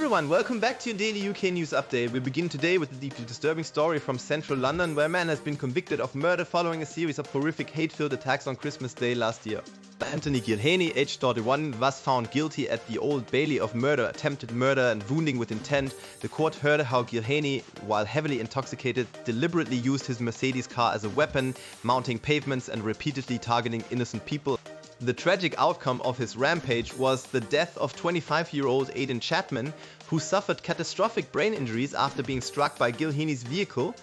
everyone, welcome back to your daily UK news update. We begin today with a deeply disturbing story from central London where a man has been convicted of murder following a series of horrific hate-filled attacks on Christmas Day last year. Anthony Gilheaney, aged 31, was found guilty at the Old Bailey of murder, attempted murder and wounding with intent. The court heard how Gilheaney, while heavily intoxicated, deliberately used his Mercedes car as a weapon, mounting pavements and repeatedly targeting innocent people. The tragic outcome of his rampage was the death of 25-year-old Aiden Chapman, who suffered catastrophic brain injuries after being struck by Gilheaney's vehicle.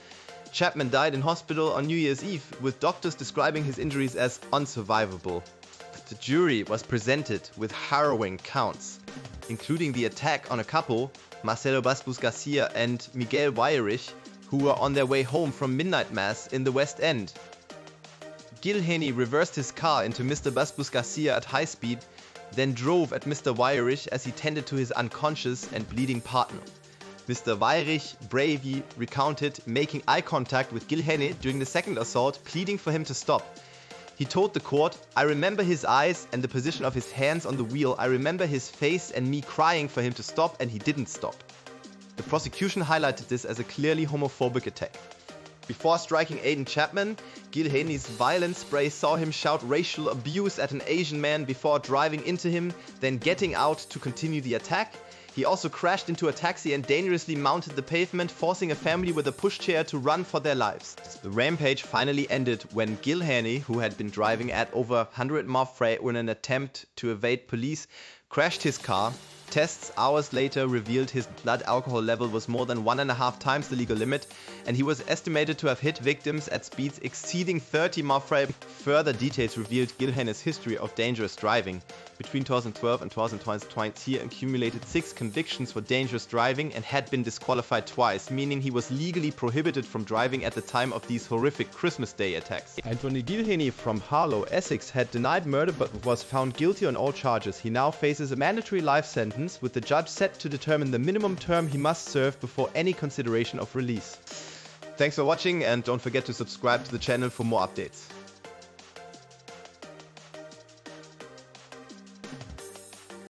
Chapman died in hospital on New Year's Eve, with doctors describing his injuries as unsurvivable. The jury was presented with harrowing counts, including the attack on a couple, Marcelo Basbus Garcia and Miguel Weierich, who were on their way home from midnight mass in the West End. Gilheaney reversed his car into Mr. Basbus Garcia at high speed, then drove at Mr. Weierich as he tended to his unconscious and bleeding partner. Mr. Weierich bravely recounted making eye contact with Gilheaney during the second assault, pleading for him to stop. He told the court, "I remember his eyes and the position of his hands on the wheel. I remember his face and me crying for him to stop, and he didn't stop." The prosecution highlighted this as a clearly homophobic attack. Before striking Aiden Chapman, Gilheaney's violent spray saw him shout racial abuse at an Asian man before driving into him, then getting out to continue the attack. He also crashed into a taxi and dangerously mounted the pavement, forcing a family with a pushchair to run for their lives. The rampage finally ended when Gilheaney, who had been driving at over 100 miles per hour in an attempt to evade police, crashed his car. Tests hours later revealed his blood alcohol level was more than 1.5 times the legal limit, and he was estimated to have hit victims at speeds exceeding 30 miles per hour. Further details revealed Gilheaney's history of dangerous driving. Between 2012 and 2020, he accumulated 6 convictions for dangerous driving and had been disqualified twice, meaning he was legally prohibited from driving at the time of these horrific Christmas Day attacks. Anthony Gilheaney from Harlow, Essex, had denied murder but was found guilty on all charges. He now faces a mandatory life sentence, with the judge set to determine the minimum term he must serve before any consideration of release. Thanks for watching, and don't forget to subscribe to the channel for more updates.